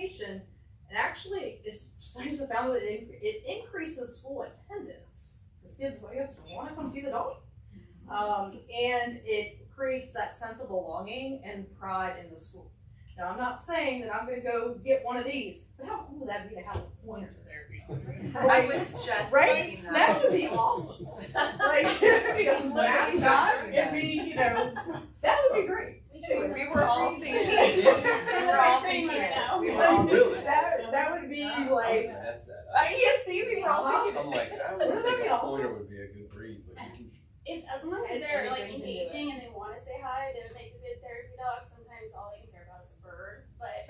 education, and actually studies have found that it increases school attendance. The kids, I guess, want to come see the dog. And it creates that sense of belonging and pride in the school. Now, I'm not saying that I'm going to go get one of these, but how cool would that be to have a pointer therapy? I was just right? that. That would be awesome. Like, it would be a mascot. It'd be, you know, that would be great. We were all thinking. That would be like. Yeah, see, we were all thinking. I'm like, I would think a pointer would be a good breed, but you can. If as long as they're like engaging and they want to say hi, they would make a good therapy dog. Sometimes all they can care about is a bird. But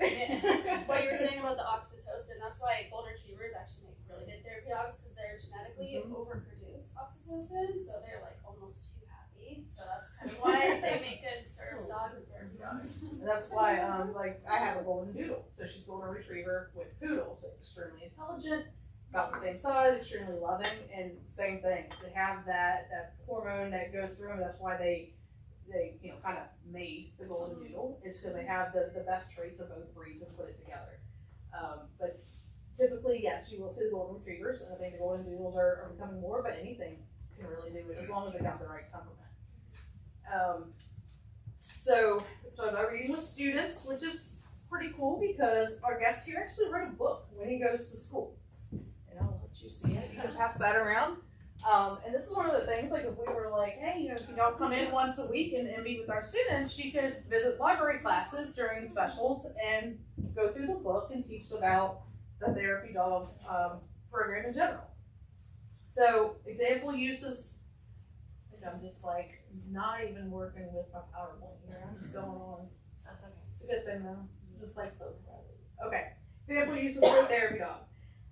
what you were saying about the oxytocin, that's why golden retrievers actually make really good therapy dogs because they're genetically overproduce oxytocin, so they're like almost too happy. So that's kind of why they make good service dogs and therapy dogs. And that's why, like, I have a golden doodle. So she's a golden retriever with poodle, so extremely intelligent, about the same size, extremely loving, and same thing. They have that hormone that goes through them. That's why they you know, kind of made the golden doodle. It's because they have the best traits of both breeds and put it together. But typically, yes, you will see the golden retrievers, and I think the golden doodles are becoming more, but anything can really do it as long as they got the right temperament. So, talking about reading with students, which is pretty cool because our guest here actually wrote a book when he goes to school. And I'll let you see it. You can pass that around. And this is one of the things, like if we were like, hey, you know, if you don't come in once a week and meet with our students, she could visit library classes during specials and go through the book and teach about the therapy dog program in general. So, example uses, I'm just like not even working with my PowerPoint here. I'm just going on. That's okay. It's a good thing though. Just like so. Okay. Example uses for therapy dog.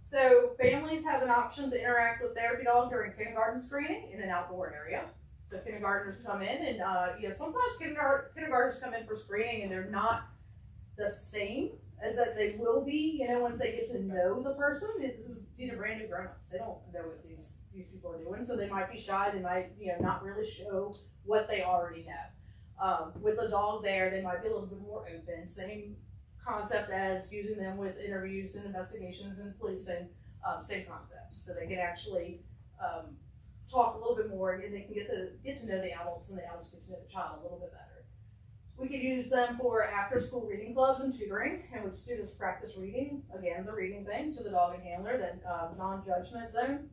So families have an option to interact with therapy dog during kindergarten screening in an outdoor area. So kindergartners come in and you know, sometimes kindergartners come in for screening and they're not the same as that they will be, you know, once they get to know the person. These are brand new grown-ups. They don't know what these people are doing, so they might be shy. They might, you know, not really show what they already know. With the dog there, they might be a little bit more open. Same concept as using them with interviews and investigations and policing. Same concept. So they can actually talk a little bit more, and they can get to know the adults, and the adults get to know the child a little bit better. We could use them for after-school reading clubs and tutoring, in which students practice reading, again, the reading thing, to the dog and handler, that non-judgment zone.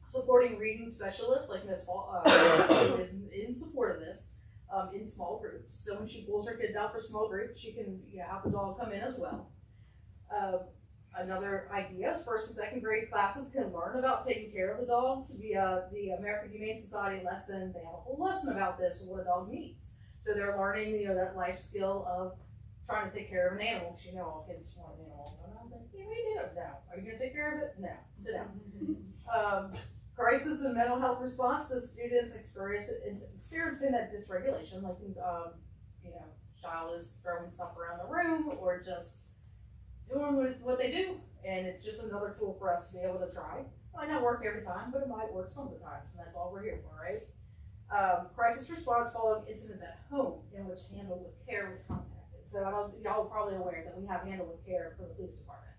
Supporting reading specialists like Ms. Fall is in support of this in small groups. So when she pulls her kids out for small groups, she can have the dog come in as well. Another idea is first and second grade classes can learn about taking care of the dogs via the American Humane Society lesson. They have a whole lesson about this and what a dog needs. So they're learning, you know, that life skill of trying to take care of an animal, because you know all kids want an animal. And I was like, yeah, we do it now. Are you going to take care of it? No. Sit down. Crisis and mental health response to students experiencing that dysregulation, like, you know, child is throwing stuff around the room or just doing what they do. And it's just another tool for us to be able to try. It might not work every time, but it might work some of the times, and that's all we're here for, right? Crisis response following incidents at home in which Handle with Care was contacted. So y'all are probably aware that we have Handle with Care for the police department.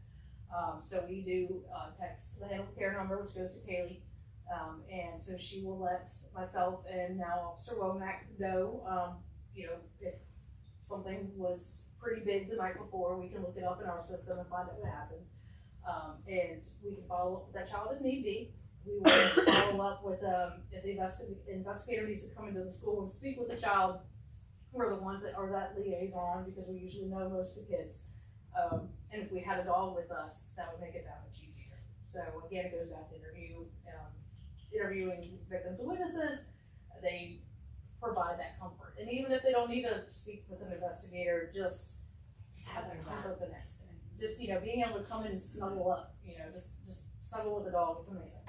So we do text the Handle with Care number, which goes to Kaylee. And so she will let myself and now Officer Womack know, you know, if something was pretty big the night before, we can look it up in our system and find out what happened. And we can follow up with that child if need be. We will follow up with, if the investigator needs to come into the school and speak with the child, we're the ones that are that liaison because we usually know most of the kids. And if we had a dog with us, that would make it that much easier. So again, it goes back to interviewing victims and witnesses. They provide that comfort. And even if they don't need to speak with an investigator, just have that comfort the next day. Just, you know, being able to come in and snuggle up, you know, just snuggle with the dog, it's amazing.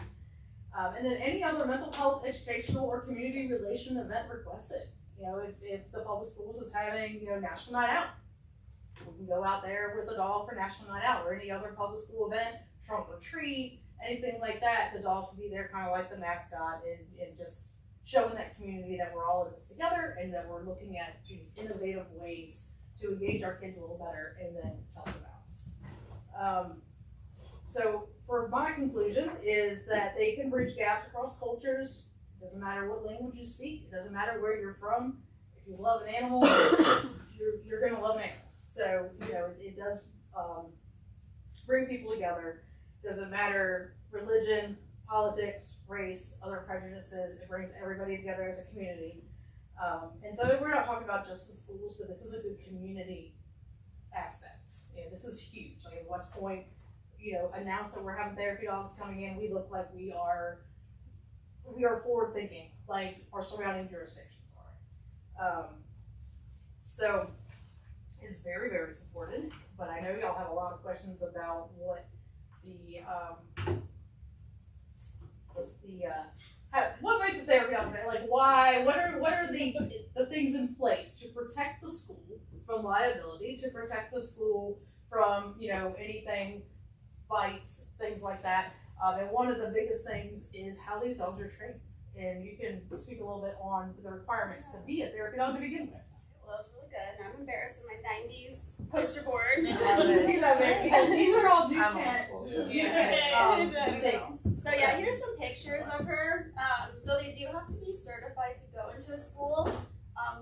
And then any other mental health, educational, or community relation event requested. You know, if the public schools is having, you know, National Night Out, we can go out there with the dog for National Night Out, or any other public school event, trunk or treat, anything like that. The dog can be there kind of like the mascot and just showing that community that we're all in this together and that we're looking at these innovative ways to engage our kids a little better and then help them out. So for my conclusion is that they can bridge gaps across cultures. It doesn't matter what language you speak. It doesn't matter where you're from. If you love an animal, you're going to love an animal. So, it does bring people together. It doesn't matter religion, politics, race, other prejudices. It brings everybody together as a community. And so we're not talking about just the schools, but this is a good community aspect. This is huge. Like West Point, announced that we're having therapy dogs coming in. We look like we are forward thinking, like our surrounding jurisdictions are. So it's very, very supported, but I know y'all have a lot of questions about what what makes a therapy dog better? Like why, what are the things in place to protect the school from liability, to protect the school from, anything, bites, things like that. And one of the biggest things is how these dogs are trained. And you can speak a little bit on the requirements to be a therapy dog to begin with. Well, that was really good. And I'm embarrassed with my 90s poster board. These are all new I'm tent. old school. Things. So yeah, here's some pictures of her. So they do have to be certified to go into a school.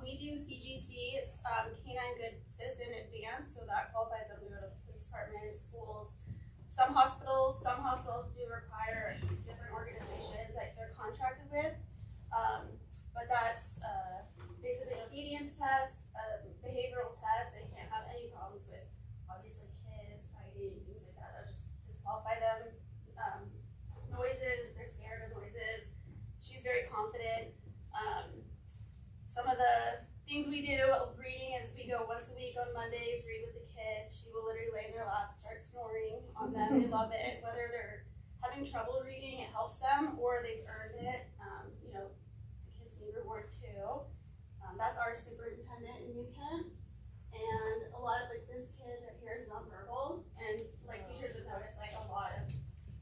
We do CGC, it's Canine Good Citizen Advanced, so that qualifies them to go to police department, schools. Some hospitals do require different organizations that they're contracted with. But that's basically an obedience test, behavioral test. They can't have any problems with, obviously, kids, fighting, things like that. That'll just disqualify them. Noises, they're scared of noises. She's very confident. Some of the things we do, reading, is we go once a week on Mondays, read with the kids. She will literally lay in their lap, start snoring on them. They love it. Whether they're having trouble reading, it helps them, or they've earned it. The kids need reward too. That's our superintendent in New Kent. And a lot of this kid that here is nonverbal, and teachers have noticed a lot of,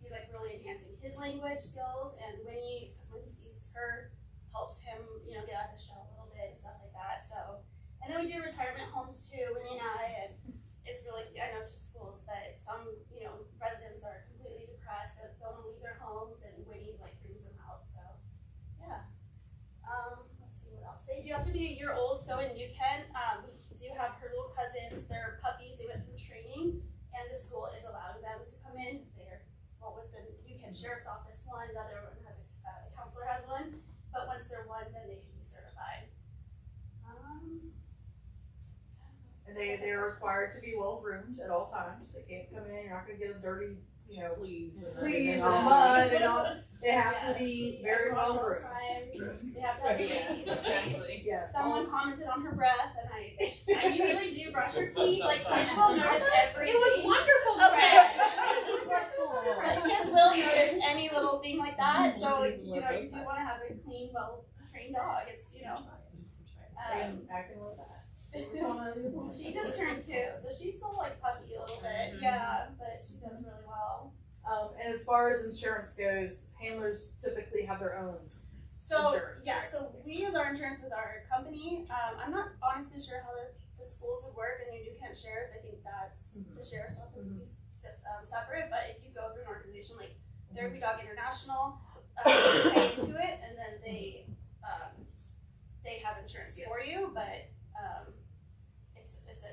he's really enhancing his language skills, and when he sees her, helps him, get out of the shell a little bit and stuff like that. So, and then we do retirement homes too, Winnie and I, and it's really, I know it's just schools, but some, residents are completely depressed and don't want to leave their homes, and Winnie's brings them out. So, yeah. Let's see what else. They do have to be a year old. So in New Kent, we do have her little cousins. They're puppies. They went through training, and the school is allowing them to come in. They're with the New Kent Sheriff's Office one. The other one has a counselor has one. But once they're one, then they can be certified. And they're required to be well groomed at all times. They can't come in. You're not going to get a dirty, fleas and mud and all. They have to be very well groomed. They have to have babies. Yes. Someone commented on her breath, and I usually do brush her teeth. Kids will notice everything. It was wonderful. Okay. Kids will notice any little thing like that. So you do want to have a clean, well-trained dog. It's acting like that. She just turned 2, so she's still puppy a little bit. Yeah, but she does really well. And as far as insurance goes, handlers typically have their own So insurance. yeah, so we use our insurance with our company. I'm not honestly sure how the schools would work in New Kent Sheriff's. I think that's the sheriff's office would be separate. But if you go through an organization like Therapy Dog International, you pay into it, and then they have insurance for you. But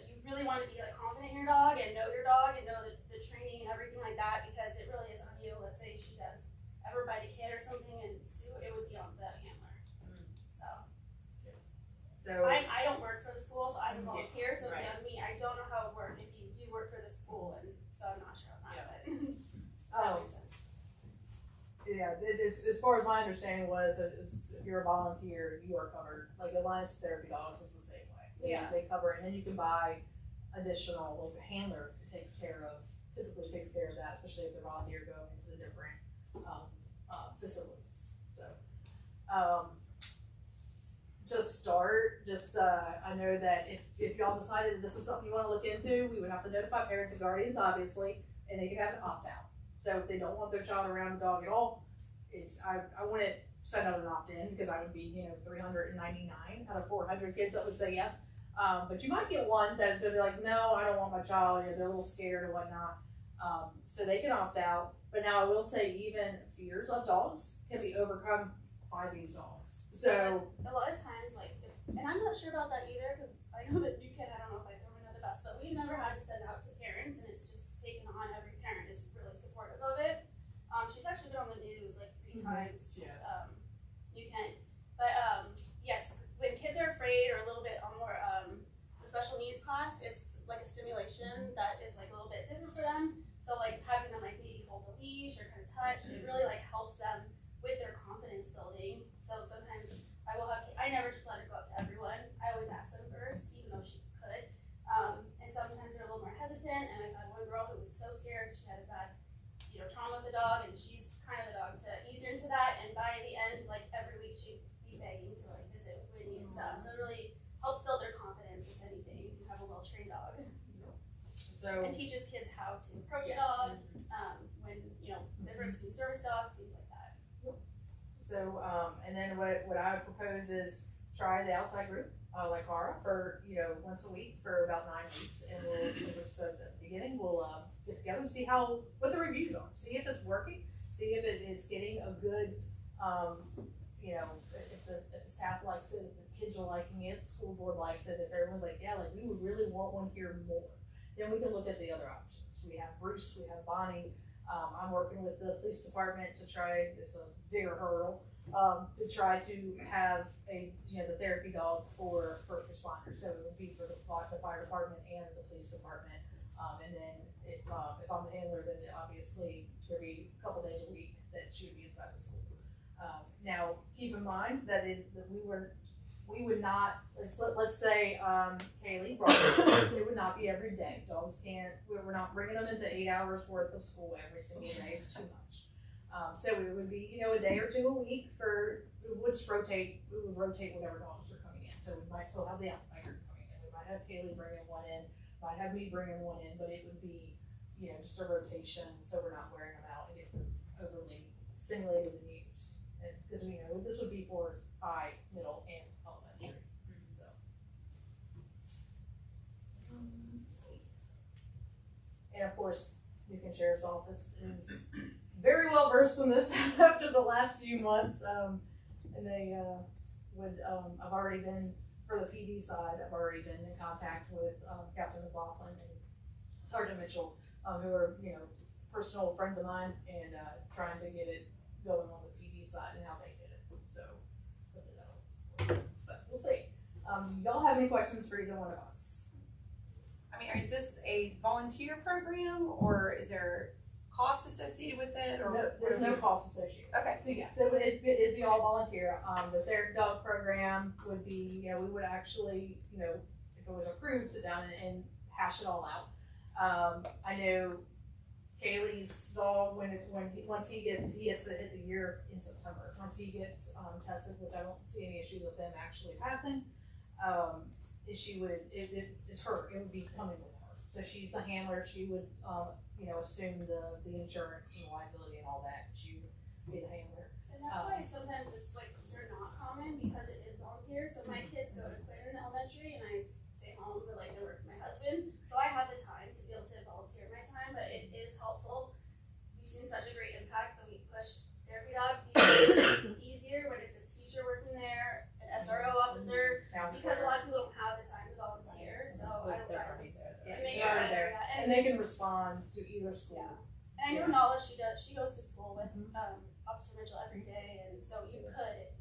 you really want to be confident in your dog and know your dog and know the training and everything like that, because it really is on you. Let's say she does ever bite a kid or something and sue, it would be on the handler. So I don't work for the school, so I'm a volunteer, so it'd be on me. I don't know how it would work if you do work for the school, and so I'm not sure on that, but that makes sense. Yeah, as far as my understanding was, is if you're a volunteer, you are covered. Alliance Therapy Dogs is the same way. They cover it, and then you can buy additional, a handler typically takes care of that, especially if they're volunteer going into the different facilities. So, I know that if y'all decided that this is something you want to look into, we would have to notify parents and guardians, obviously, and they could have an opt-out. So if they don't want their child around the dog at all, I wouldn't send out an opt-in, because I would be 399 out of 400 kids that would say yes. But you might get one that's going to be like, no, I don't want my child, they're a little scared or whatnot. So they can opt out, but now I will say even fears of dogs can be overcome by these dogs. So, a lot of times, like, and I'm not sure about that either, because I know that you can, I don't know if I throw them under the bus, but we've never had to send out to parents, and it's just taken on. Every parent is really supportive of it. She's actually been on the news like 3 times. yes. You can, but yes, when kids are afraid or a little bit on more the special needs class, it's like a simulation that is like a little bit different for them. So like having them like maybe hold the leash or kind of touch, it really like helps them with their confidence building. So sometimes I never just let her go up to everyone. I always ask them first, even though she could. And sometimes they're a little more hesitant. And I've had one girl who was so scared. She had a bad, trauma with the dog, and she's kind of the dog to ease into that. And by the end, like every week, she'd be begging to like visit with Whitney and stuff. So it really helps build their confidence, if anything, if you have a well-trained dog. So, And teaches kids how to approach a dog, when, difference between service dogs, things like that. So, and then what I would propose is try the outside group, like Cara, for, once a week for about 9 weeks. And so at the beginning, we'll get together and see what the reviews are. See if it's working, see if it is getting a good, if the staff likes it, if the kids are liking it, the school board likes it, if everyone's like, yeah, like we would really want one here more. Then we can look at the other options. We have Bruce, we have Bonnie. I'm working with the police department to try, it's a bigger hurdle, to try to have the therapy dog for first responders. So it would be for the fire department and the police department. And then if I'm the handler, then obviously there'd be a couple days a week that she would be inside the school. Now, keep in mind that we would not, let's say, Kaylee brought it, it would not be every day. Dogs we're not bringing them into 8 hours worth of school every single day, it's too much. So it would be, a day or two a week we would rotate whatever dogs are coming in. So we might still have the outside group coming in, we might have Kaylee bringing one in, might have me bringing one in, but it would be, just a rotation, so we're not wearing them out and get overly stimulated and used. And, because this would be for high, middle, and elementary. So. And of course, Newton Sheriff's Office is very well versed in this after the last few months. And they I've already been, for the PD side, I've already been in contact with Captain McLaughlin and Sergeant Mitchell, who are, personal friends of mine, and trying to get it going on the PD side and how they did it. So, hopefully that'll work. But we'll see. Y'all have any questions for either one of us? I mean, is this a volunteer program, or is there cost associated with it, or? No, there's no cost associated. Okay. So yes, it'd be all volunteer. The therapy dog program would be, we would actually, if it was approved, sit down and hash it all out. I know Kaylee's dog, once he has to hit the year in September. Once he gets tested, which I don't see any issues with them actually passing, it's her. It would be coming with her. So she's the handler. She would assume the insurance and the liability and all that. She would be the handler. And that's why sometimes it's like they're not common, because it is volunteer. So my kids go to Quinn Elementary, and I stay home for like I work for my husband. So I have the time to be able to volunteer my time, but it is helpful. We've seen such a great impact, so we push therapy dogs even easier when it's a teacher working there, an SRO officer, because a lot of people don't have the time to volunteer. So I would try to make it better. And they can respond to either school. Yeah. And I know Nala, she goes to school with Officer Mitchell every day, and so you could,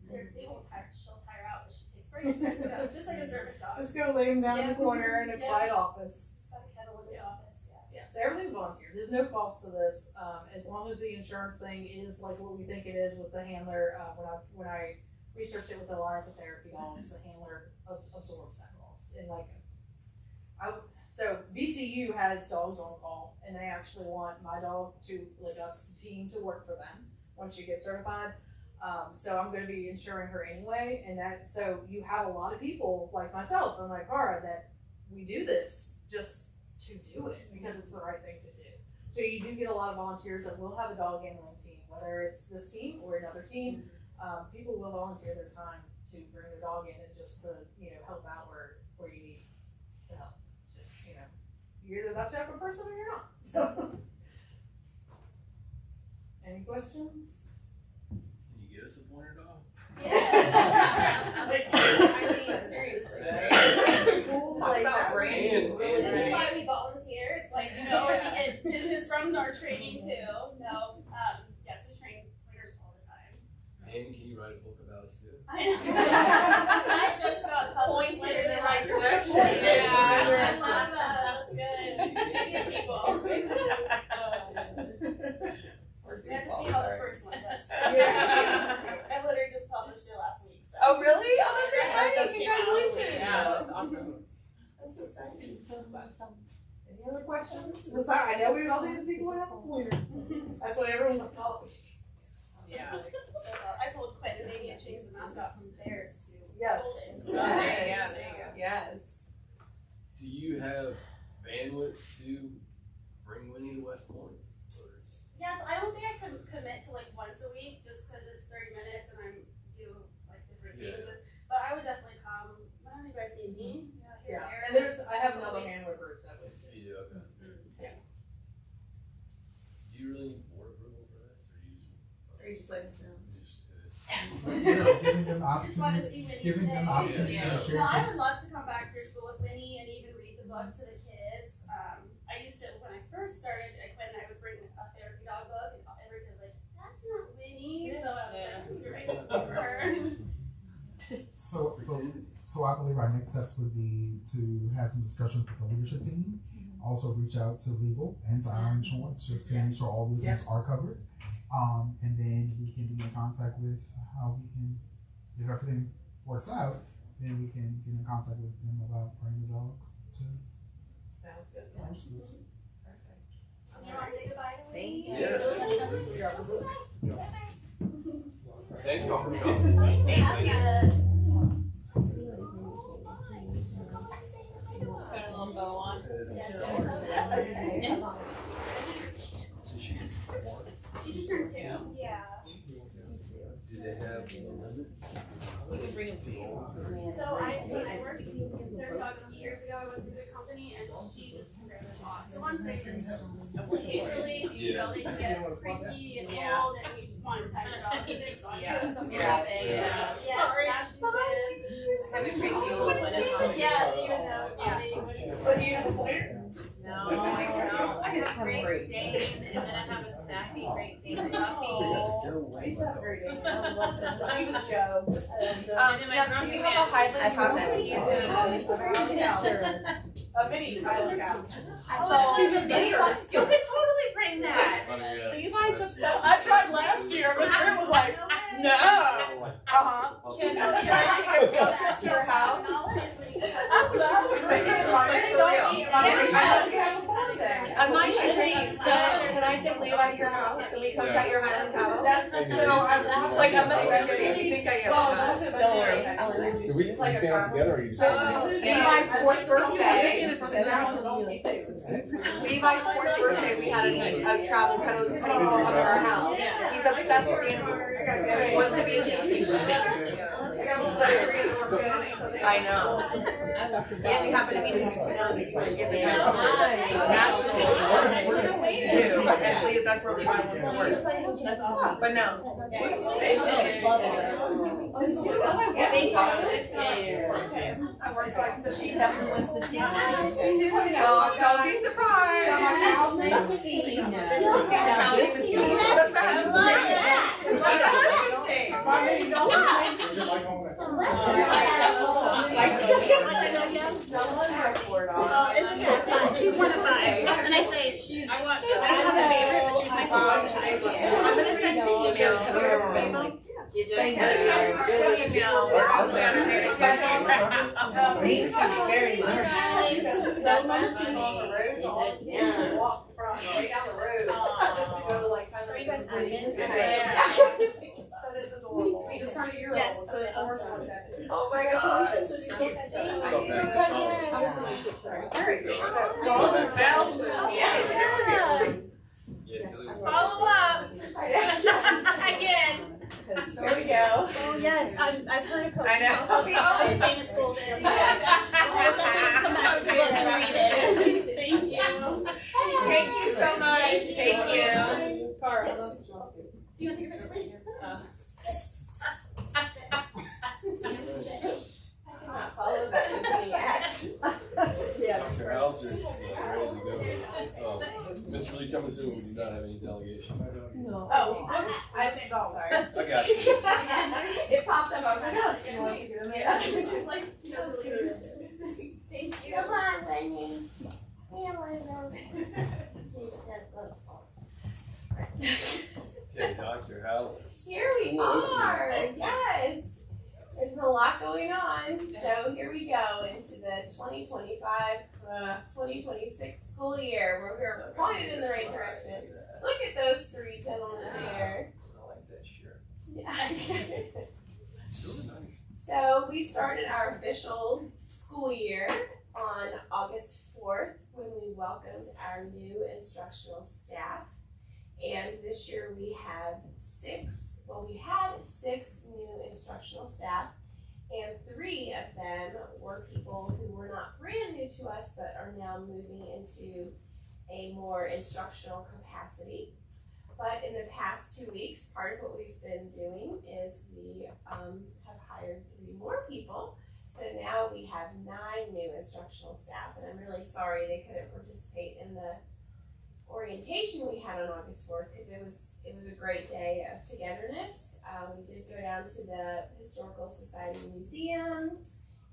they won't tire, she'll tire out, but she takes breaks. It's just like a service dog. Just go lay him down in the corner in a quiet office. It's got a kennel in his office, Yeah, so everything's volunteer. There's no cost to this, as long as the insurance thing is like what we think it is with the handler. When I researched it with the Alliance of Therapy Dogs, the handler absorbs that cost. And so VCU has dogs on call, and they actually want my dog us to team to work for them once you get certified. So I'm going to be insuring her anyway, and so you have a lot of people like myself and like Cara that we do this just to do it because it's the right thing to do. So you do get a lot of volunteers that will have a dog handling team, whether it's this team or another team. People will volunteer their time to bring their dog in and just to help out where you need the help. It's just You're either that type of person or you're not. So. Any questions? Can you get us a pointer dog? I mean, seriously. Talk about branding. This is why we volunteer. It's like, you know, it business from our training too. No, yes, we train pointers all the time. And can you write a book about us too? I know. I just got published. Pointed in the right direction. Yeah, I love that. That's good. Maybe a sequel. We have to see how the first one does. I literally just published it last week. So. Oh, really? Oh, that's Yeah, it just exciting. came out. Congratulations. Yeah. That's awesome. That's exciting. Any other questions? Sorry, I know we all these people have a pointer. That's what everyone was calling. Yeah. I told Quinn that they need to change the mascot from bears to Yes. golden. So, there you go. Yes. Do you have bandwidth to bring Winnie to West Point? Or is- Yes, I don't think I can commit to like once a week just because it's 30 minutes and I'm do like different things. But I would definitely come. Why don't you guys need me? Here, Yeah, there, and I have couple another weeks. handler group that would. You do, okay. Yeah. Do you really need board approval for this, or you Or you just let us know. just, Giving them I just want to opportunity, see Winnie giving them today. opportunity Yeah. to share. No, I would love to come back to your school with Winnie and even read the book to the kids. I used to, when I first started at Quinn, I would bring a therapy dog book and everybody was like, that's not Winnie. So I was like, you write something for her. So I believe our next steps would be to have some discussions with the leadership team. Also reach out to legal and to our insurance, just to make sure all those things are covered. And then we can be in contact with how we can, if everything works out, then we can get in contact with them about bringing the dog to Sounds good. our schools. You want to say goodbye to Winnie? Thank you all for coming. Thank you. Just got a little bow on. She just turned 2. Yeah. Do they have a limit? We can bring him to you. So I worked there about years ago. I went through the company and she just grabbed a dog. So once they just occasionally, you know, they can get creepy and old and you want to retire the dog because it's something Yeah. big. Yeah. Yeah. Now she's been. Have a great deal of fun. Yeah, years ago. Yeah. But do you have a pointer? No, I don't. I have Great Dane, and then I have a snappy Great Dane puppy. I used to have a great day. My name was Joe. And, And then my Yeah, so grumpy you man. have a Highland I Cow. He's it's a a. brown cow. A mini Highland cow. So, You could totally bring that. Are you guys obsessed? I tried last year, but Kurt was like, no. Can I take a field trip to your house? I might should please. Can I take Levi to your house and we come cut your Highland cow? Like I'm gonna be here. You think I am? Don't worry. Do we stay on together or you just? Levi's 4th birthday. Levi's 4th birthday, we had a travel cuddle come over to our house. He's obsessed with animals. He wants to be a zookeeper. I know. And we happen to be in Cincinnati, so we get the national do. And believe that's where Levi wants to work. But no. I work like so she definitely wants to see me. Oh, don't be surprised. That's my husband's name. That's my husband's name. It's okay. She's 1 of 5. And I say she's. I don't have a favorite, but she's my favorite. I'm gonna send you an email. I'm gonna send you an email. We're all Saturday. Thank you very much. That's on the road, so all the kids would walk from way down the road just to go to like kind of. So you guys admins? That is adorable. We just turned a year Yes, old, so it's I'm more sorry. fun. Oh my gosh. Follow up. Again. There we go. Oh, yes. I've heard of Coach. I know. Also, the famous golden. Yes. Come out and read it. Thank you. You want to take a picture? Follow that opening act. Dr. Hauser's ready to go. Mr. Leach, I'm assuming we do not have any delegation. No. Oh, I said, sorry. I got you. It popped up, I was like, oh, Yeah, she's like, she doesn't really know. Thank you. Come on, Lenny. Okay, Dr. Hauser. Here we are, yes. There's been a lot going on, so here we go into the 2025-2026 school year where we're pointed in the right direction. Look at those three gentlemen there. I like that shirt. Yeah. It's really nice. So we started our official school year on August 4th when we welcomed our new instructional staff. And this year we had six new instructional staff, and 3 of them were people who were not brand new to us but are now moving into a more instructional capacity. But in the past 2 weeks, part of what we've been doing is we have hired 3 more people. So now we have 9 new instructional staff, and I'm really sorry they couldn't participate in the orientation we had on August 4th because it was a great day of togetherness. We did go down to the Historical Society Museum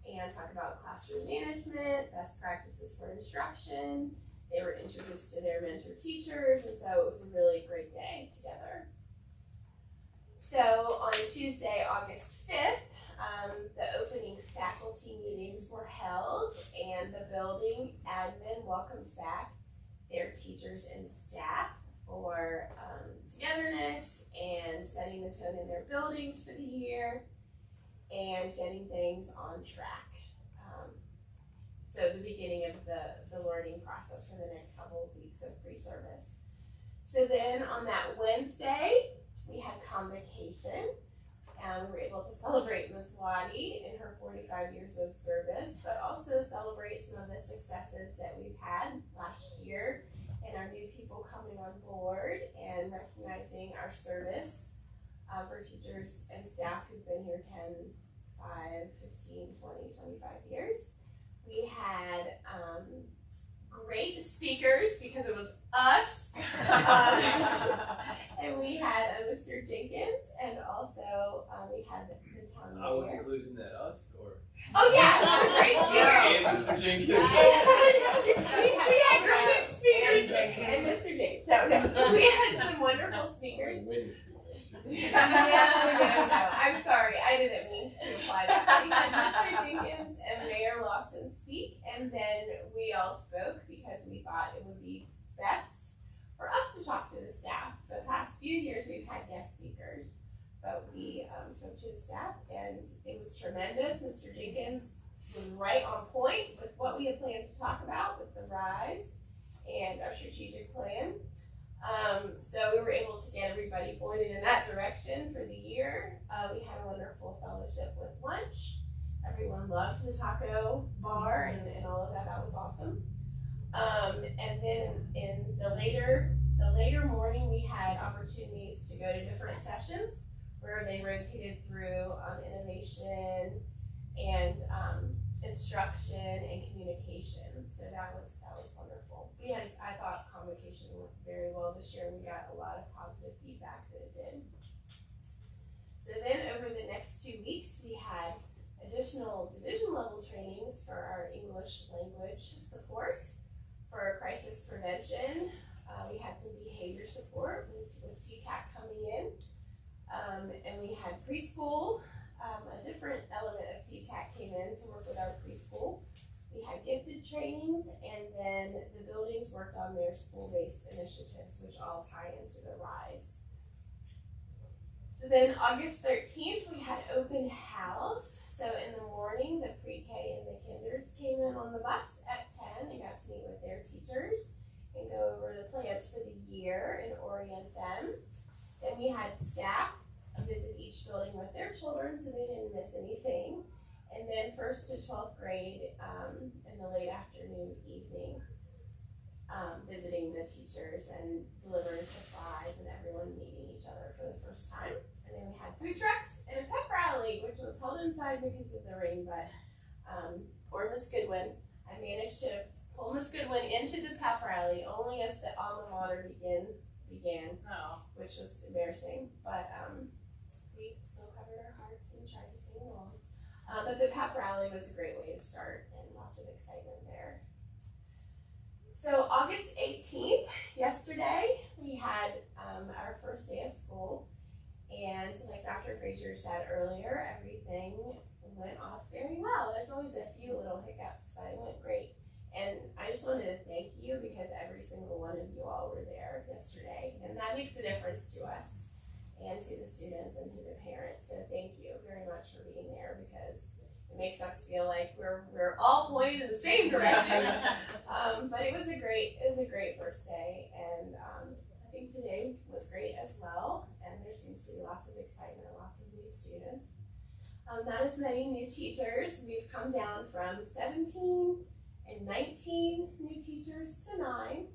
and talk about classroom management, best practices for instruction. They were introduced to their mentor teachers, and so it was a really great day together. So on Tuesday, August 5th, the opening faculty meetings were held, and the building admin welcomed back their teachers and staff for togetherness and setting the tone in their buildings for the year and getting things on track. So the beginning of the learning process for the next couple of weeks of pre-service. So then on that Wednesday, we had convocation. We were able to celebrate Ms. Waddy in her 45 years of service, but also celebrate some of the successes that we've had last year and our new people coming on board and recognizing our service for teachers and staff who've been here 10, 5, 15, 20, 25 years. We had great speakers because it was us. And we had Mr. Jenkins, and also we had the town mayor. I would include in that us, or? Oh yeah, great speakers. And Mr. Jenkins. We had great speakers and Mr. Jenkins. No, we had some wonderful speakers. No. I'm sorry, I didn't mean to imply that. We had Mr. Jenkins and Mayor Lawson speak, and then we all spoke because we thought it would be best for us to talk to the staff. For the past few years, we've had guest speakers, but we spoke to the staff, and it was tremendous. Mr. Jenkins was right on point with what we had planned to talk about with the RISE and our strategic plan. So we were able to get everybody pointed in that direction for the year. We had a wonderful fellowship with lunch. Everyone loved the taco bar and all of that. That was awesome. And then in the later morning, we had opportunities to go to different sessions where they rotated through innovation and instruction and communication. So that was wonderful. I thought convocation worked very well this year. We got a lot of positive feedback that it did. So then over the next 2 weeks, we had additional division level trainings for our English language support, for crisis prevention. We had some behavior support with TTAC coming in. And we had preschool. A different element of TTAC came in to work with our preschool. We had gifted trainings, and then the buildings worked on their school-based initiatives, which all tie into the RISE. So then August 13th, we had open house. So in the morning, the pre-K and the kinders came in on the bus at 10 and got to meet with their teachers and go over the plans for the year and orient them. Then we had staff visit each building with their children so they didn't miss anything. And then 1st to 12th grade in the late afternoon, evening. visiting the teachers and delivering supplies and everyone meeting each other for the first time. And then we had food trucks and a pep rally, which was held inside because of the rain, but poor Miss Goodwin, I managed to pull Miss Goodwin into the pep rally only as the alma mater began, which was embarrassing, but we still covered our hearts and tried to sing along. But the pep rally was a great way to start and lots of excitement there. So August 18th, yesterday, we had our first day of school, and like Dr. Frazier said earlier, everything went off very well. There's always a few little hiccups, but it went great. And I just wanted to thank you because every single one of you all were there yesterday, and that makes a difference to us and to the students and to the parents. So thank you very much for being there because it makes us feel like we're all pointing in the same direction. But it was a great first day, and I think today was great as well. And there seems to be lots of excitement and lots of new students. Not as many new teachers. We've come down from 17 and 19 new teachers to 9.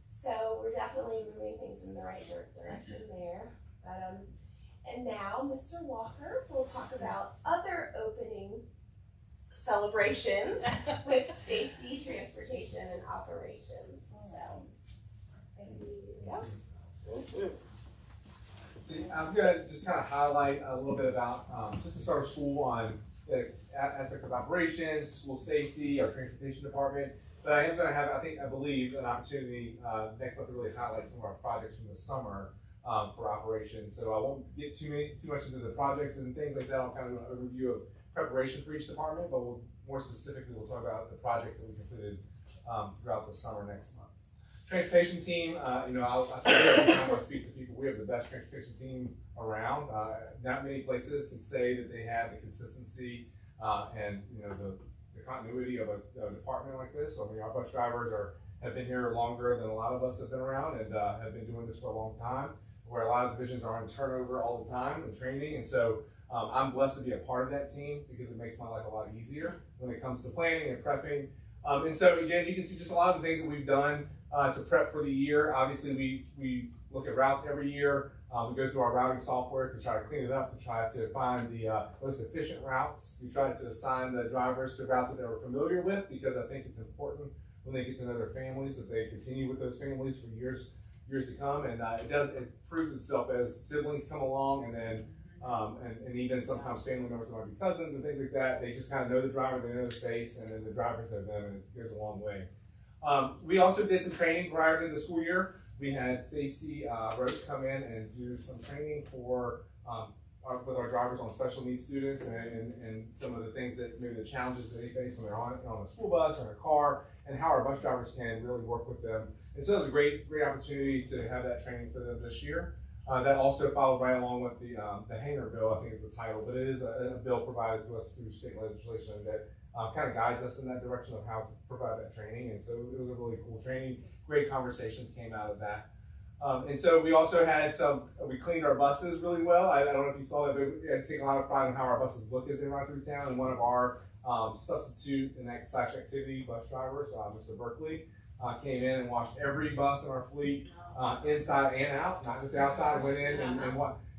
So we're definitely moving things in the right direction there. But and now Mr. Walker will talk about other opening celebrations with safety, transportation, and operations. So, there you go. See, I'm gonna just kind of highlight a little bit about just the start of school on the aspects of operations, school safety, our transportation department. But I am gonna have, I believe, an opportunity next month to really highlight some of our projects from the summer for operations. So I won't get too much into the projects and things like that. I'll kind of do an overview of preparation for each department, but more specifically, we'll talk about the projects that we completed throughout the summer next month. Transportation team, I say every time I speak to people, we have the best transportation team around. Not many places can say that they have the consistency and the continuity of a department like this. So our bus drivers have been here longer than a lot of us have been around and have been doing this for a long time, where a lot of divisions are on turnover all the time and training. And so I'm blessed to be a part of that team because it makes my life a lot easier when it comes to planning and prepping. And so again, you can see just a lot of the things that we've done to prep for the year. Obviously, we look at routes every year. We go through our routing software to try to clean it up, to try to find the most efficient routes. We try to assign the drivers to routes that they were familiar with because I think it's important when they get to know their families that they continue with those families for years to come. And it proves itself as siblings come along and then and even sometimes family members might be cousins and things like that. They just kind of know the driver, they know the face, and then the drivers know them, and it goes a long way. We also did some training prior to the school year. We had Stacy Rose come in and do some training for with our drivers on special needs students and some of the things that maybe the challenges that they face when they're on a school bus or in a car, and how our bus drivers can really work with them. And so it was a great opportunity to have that training for them this year. That also followed right along with the hangar bill, I think is the title, but it is a bill provided to us through state legislation that kind of guides us in that direction of how to provide that training. And so it was a really cool training. Great conversations came out of that. And so we also had we cleaned our buses really well. I don't know if you saw that, but we had to take a lot of pride in how our buses look as they run through town. And one of our substitute and /activity bus drivers, Mr. Berkeley, came in and washed every bus in our fleet inside and out, not just outside. Went in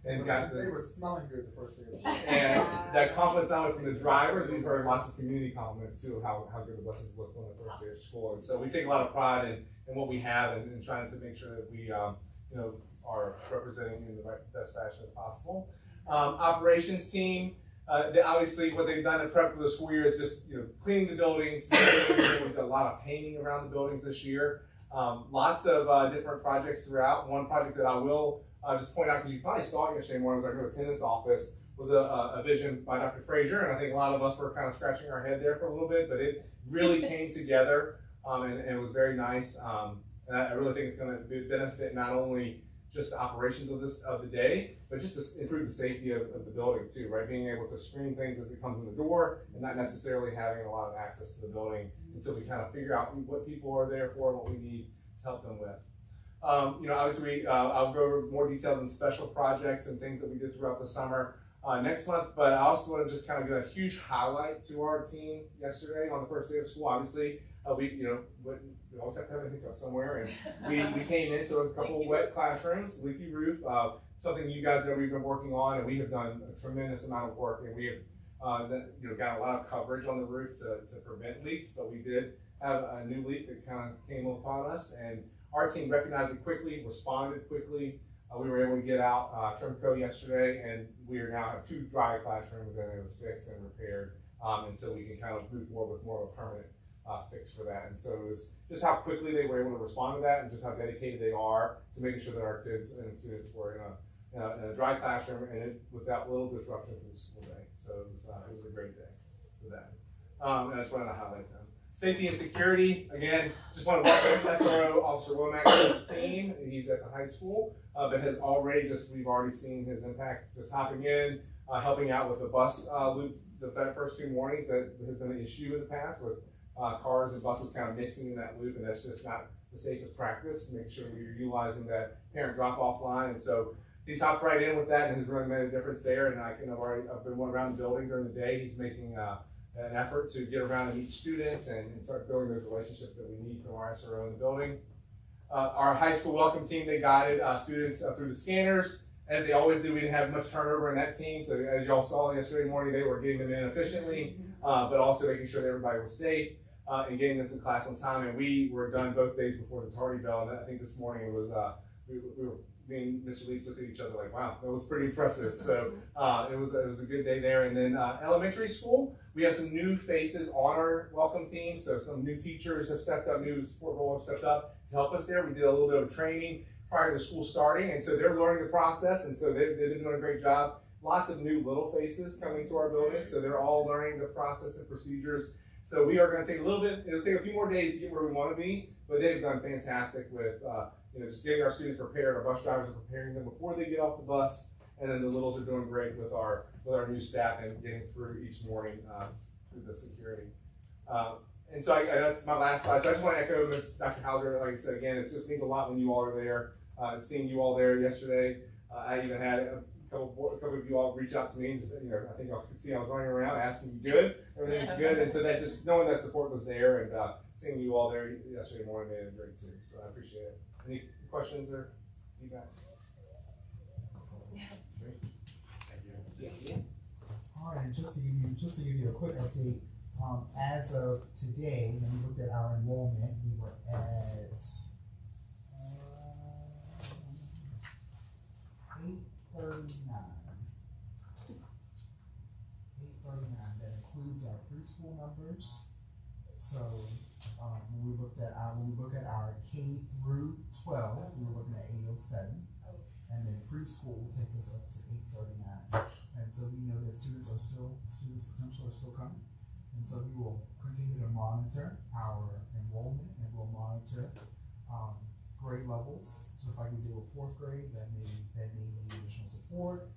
and got they were smelling good the first day. And that compliment not only from the drivers, we've heard lots of community compliments too of how good the buses look on the first day of school. And so we take a lot of pride in what we have and trying to make sure that we are representing in the best fashion as possible. Operations team. Obviously, what they've done to prep for the school year is just cleaning the buildings. We've got a lot of painting around the buildings this year. Lots of different projects throughout. One project that I will just point out, because you probably saw it yesterday morning, was our new attendance office, was a vision by Dr. Frazier, and I think a lot of us were kind of scratching our head there for a little bit, but it really came together and it was very nice. And I really think it's going to benefit not only just the operations of the day, but just to improve the safety of the building too, right? Being able to screen things as it comes in the door and not necessarily having a lot of access to the building until we kind of figure out what people are there for, what we need to help them with. Obviously I'll go over more details on special projects and things that we did throughout the summer next month, but I also want to just kind of give a huge highlight to our team yesterday on the first day of school. Obviously, we always have to have a hiccup somewhere, and we came into a couple wet classrooms, leaky roof, something you guys know we've been working on, and we have done a tremendous amount of work, and we have got a lot of coverage on the roof to prevent leaks, but we did have a new leak that kind of came upon us, and our team recognized it quickly, responded quickly. We were able to get out Trimco yesterday, and we now have 2 dry classrooms, and it was fixed and repaired, and so we can kind of move forward with more of a permanent fix for that. And so it was just how quickly they were able to respond to that, and just how dedicated they are to making sure that our kids and students were in a dry classroom and without little disruption to the school day. So it was a great day for that. And I just wanted to highlight them. Safety and security, again, just want to welcome SRO Officer Womack to the team. He's at the high school, but has already we've already seen his impact just hopping in, helping out with the bus loop the first 2 mornings that has been an issue in the past with cars and buses kind of mixing in that loop, and that's just not the safest practice. Make sure we're utilizing that parent drop-off line, and so he's hopped right in with that and has really made a difference there. And I've been going around the building during the day. He's making an effort to get around and meet students and start building those relationships that we need from our SRO in the building. Our high school welcome team, they guided students through the scanners. As they always do, we didn't have much turnover in that team. So as y'all saw yesterday morning, they were getting them in efficiently, but also making sure that everybody was safe and getting them to class on time. And we were done both days before the tardy bell. And I think this morning it was, we were, me and Mr. Leach looked at each other like, wow, that was pretty impressive. So it was a good day there. And then elementary school, we have some new faces on our welcome team. So some new teachers have stepped up, new support role have stepped up to help us there. We did a little bit of training prior to school starting, and so they're learning the process, and so they've been doing a great job. Lots of new little faces coming to our building, so they're all learning the process and procedures. So we are going to take it'll take a few more days to get where we want to be, but they've done fantastic with just getting our students prepared. Our bus drivers are preparing them before they get off the bus, and then the littles are doing great with our new staff and getting through each morning through the security. And so that's my last slide. So I just want to echo Ms. Dr. Hauser. Like I said again, it just means a lot when you all are there. Seeing you all there yesterday, I even had a couple of you all reach out to me and just, I think y'all could see I was running around asking you good, everything's good, and so that just knowing that support was there and seeing you all there yesterday morning made it great too. So I appreciate it. Any questions or feedback? Yes. All right, and just to give you a quick update, as of today, when we looked at our enrollment, we were at 839. That includes our preschool numbers. So when we look at our K through 12, we were looking at 807, and then preschool takes us up to 839. And so we know that students potential are still coming. And so we will continue to monitor our enrollment, and we'll monitor grade levels, just like we did with 4th grade, that may need additional support.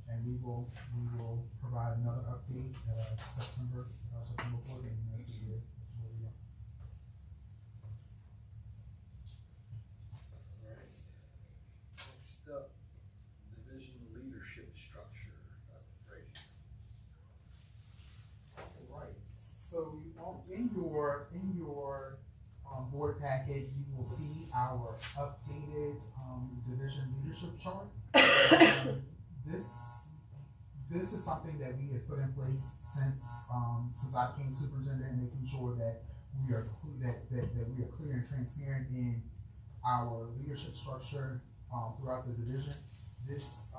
And we will provide another update September 14th as the year. All right. Next up, division leadership structure. right. So in your board packet, you will see our updated division leadership chart. This is something that we have put in place since I became superintendent, making sure that we are clear and transparent in our leadership structure throughout the division. This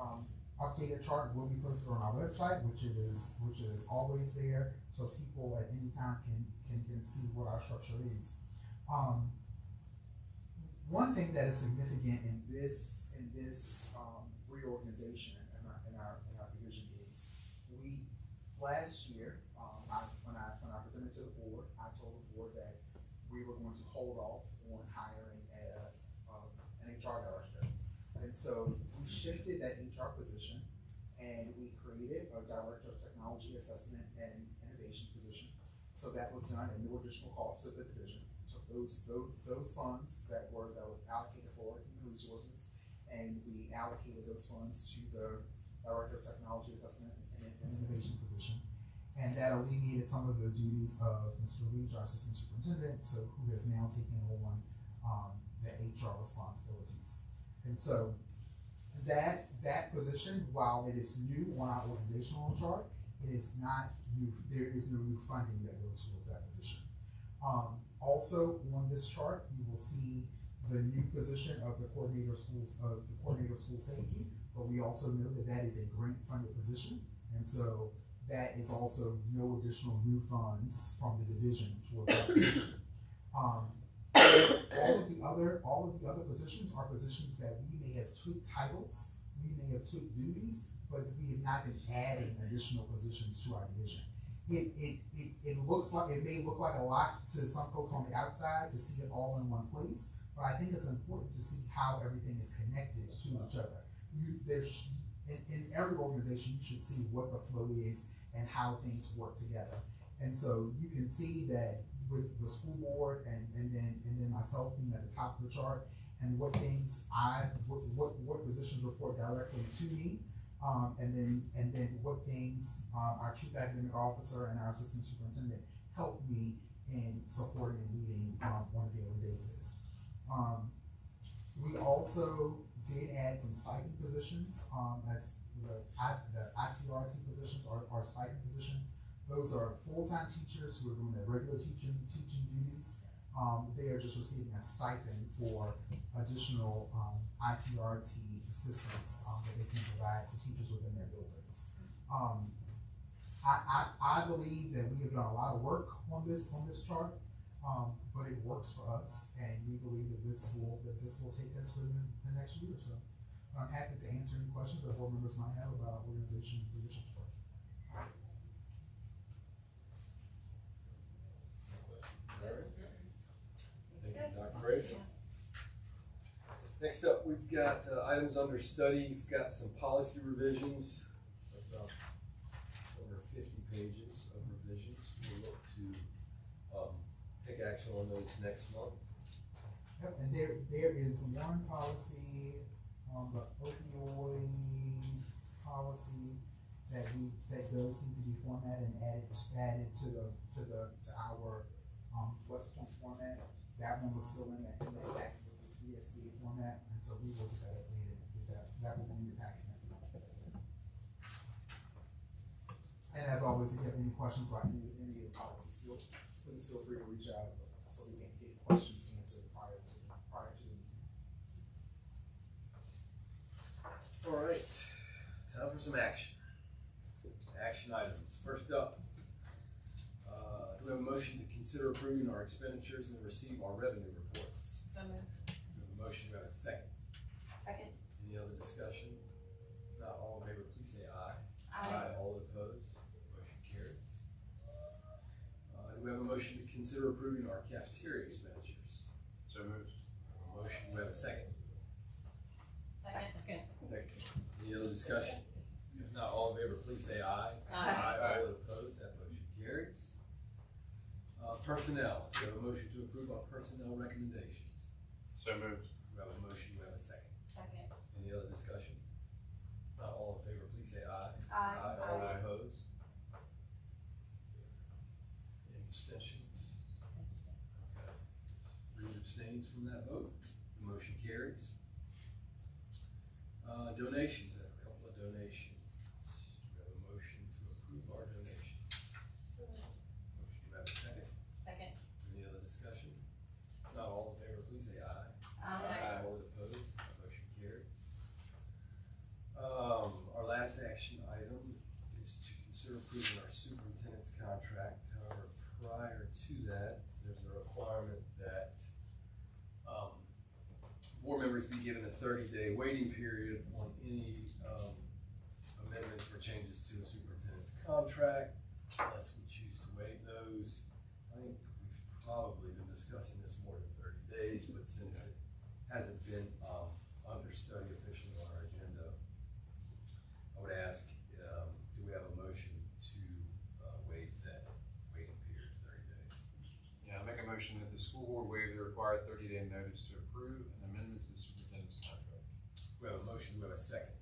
updated chart will be posted on our website, which is always there, so people at any time can see what our structure is. One thing that is significant in this reorganization in our division is last year when I presented to the board, I told the board that we were going to hold off on hiring an HR director, and so we shifted that HR position and we created a director of technology assessment and innovation position. So that was done at no additional cost to the division. So those funds that was allocated for human resources, and we allocated those funds to the director of technology assessment and innovation position. And that alleviated some of the duties of Mr. Leach, our assistant superintendent, so who has now taken on the HR responsibilities. And so that position, while it is new on our organizational chart, it is not new. There is no new funding that goes with that position. Also on this chart, you will see the new position of the coordinator of school safety, but we also know that that is a grant funded position, and so that is also no additional new funds from the division toward that position. All of the other positions are positions that we may have tweaked titles, we may have tweaked duties, but we have not been adding additional positions to our division. It may look like a lot to some folks on the outside to see it all in one place, but I think it's important to see how everything is connected to each other. In every organization, you should see what the flow is and how things work together. And so you can see that with the school board and then myself being at the top of the chart, and what positions report directly to me, and then what things our chief academic officer and our assistant superintendent help me in supporting and leading on a daily basis. We also did add some stipend positions as the ITRT positions are stipend positions. Those are full-time teachers who are doing their regular teaching duties. They are just receiving a stipend for additional ITRT assistance that they can provide to teachers within their buildings. I believe that we have done a lot of work on this chart, but it works for us, and we believe that this will take us in the next year or so. I'm happy to answer any questions that board members might have about organization leadership structure. Thank you, Dr. Frazier. Next up, we've got items under study. We've got some policy revisions, so about over 50 pages of revisions. We'll look to take action on those next month. Yep, and there is one policy on the opioid policy that does need to be formatted and added to our West Point format. That one was still in that packet with the ESB format, and so we will get that updated. That will be in your packet next month. And as always, if you have any questions about any of the policies, please feel free to reach out so we can get questions answered prior to. All right, time for some action. Action items. First up, do we have a motion to consider approving our expenditures and receive our revenue reports? So moved. We have a motion, we have a second. Second. Any other discussion? Not all in favor, please say aye. Aye. All opposed, motion carries. Do we have a motion to consider approving our cafeteria expenditures? So moved. We have a motion, we have a second. Second. Second. Any other discussion? If not all in favor, please say aye. Aye. All opposed, that motion carries. Personnel, we have a motion to approve our personnel recommendations. So moved. We have a motion, we have a second. Second. Any other discussion? Not all in favor, please say aye. Aye. All opposed? Any abstentions? Okay. Reed abstains from that vote. The motion carries. Donations, I have a couple of donations. Do we have a motion to approve our donations? So moved. Motion, do we have a second? Second. Any other discussion? Not all in favor, please say aye. Aye. All opposed, motion carries. Our last action item is to consider approving our superintendent's contract. However, prior to that, there's a requirement that board members be given a 30-day waiting period on any amendments or changes to the superintendent's contract, unless we choose to waive those. I think we've probably been discussing this more than 30 days, but since it hasn't been under study officially on our agenda, I would ask, do we have a motion to waive that waiting period of 30 days? Yeah, I make a motion that the school board waive the required 30-day notice to approve an amendment to the superintendent's contract. We have a motion, we have a second.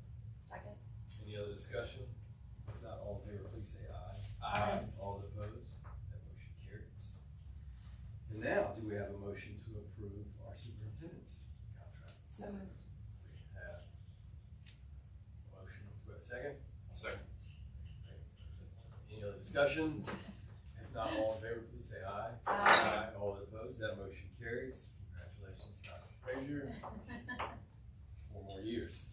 Second. Any other discussion? If not, all in favor, please say aye. Aye. All opposed, that motion carries. And now, do we have a motion to approve our superintendent's contract? So moved. We have a motion, do we have a second? Second. Any other discussion? If not, all in favor, please say aye. Aye. All opposed, that motion carries. Congratulations, Dr. Frazier. 4 more years.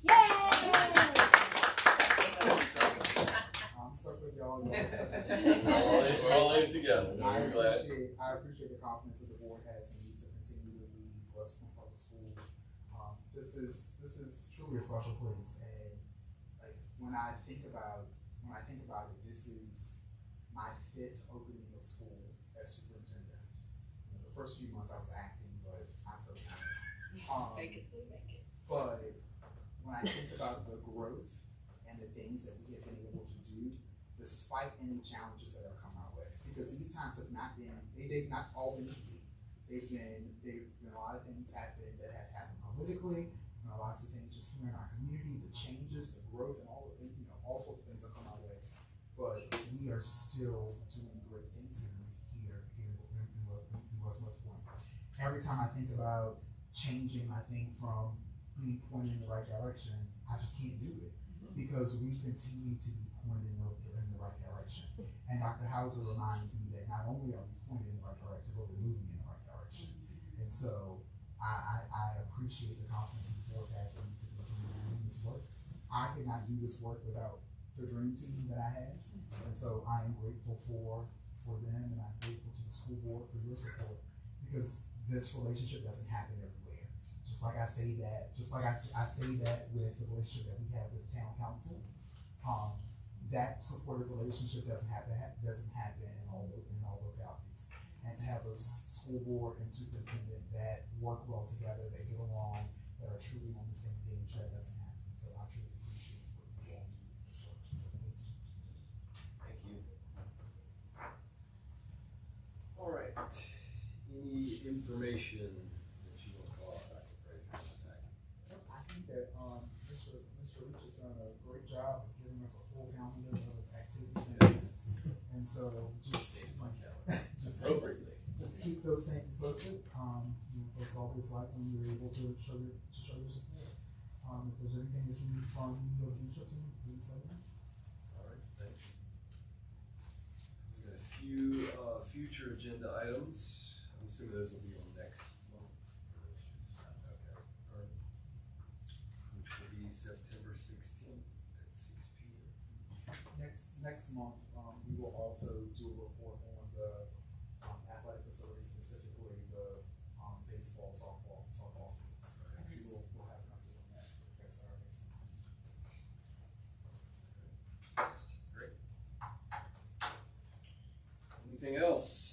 I'm stuck with y'all. We're all in together. I We're glad. appreciate the confidence that the board has in me to continue to lead West Point Public Schools. This is truly a special place, and like when I think about it, this is my 5th opening of school as superintendent. You know, the first few months I was acting, but I still can't. Fake it till you make it. But when I think about the growth and the things that we have been able to do, despite any challenges that have come our way, because these times have not been, they've not all been easy. They've been a lot of things happened that have happened politically, lots of things just here in our community, the changes, the growth, and all of the, all sorts of things that come our way. But we are still doing great things here in West Point. Every time I think about changing my thing from being pointed in the right direction, I just can't do it because we continue to be pointed in the right direction. And Dr. Hauser reminds me that not only are we pointed in the right direction, but we're moving in the right direction. And so I appreciate the confidence in the board has in me to continue doing this work. I could not do this work without the dream team that I had. And so I am grateful for them, and I'm grateful to the school board for your support, because this relationship doesn't happen everywhere. Just like I say that with the relationship that we have with the town council, that supportive relationship doesn't happen in all localities. And to have a school board and superintendent that work well together, that get along, that are truly on the same page, that doesn't happen. So I truly appreciate what you all do. So thank you. Thank you. All right. Any information that you want to call out, Dr. Frazier? I think that Mr. Leach has done a great job of giving us a full calendar of activities and events. And so just keep those things posted. It's always like when you're able to show your support. If there's anything that you need from me or the leadership team, please let me know. All right, thank you. We've got a few future agenda items. I'm assuming those will be on next month. Okay. All right. Which will be September 16th at 6 p.m. Next month, we will also do a report on the athletic facility, specifically the baseball, softball fields. We'll have an update on that. That's our next month. Great. Anything else?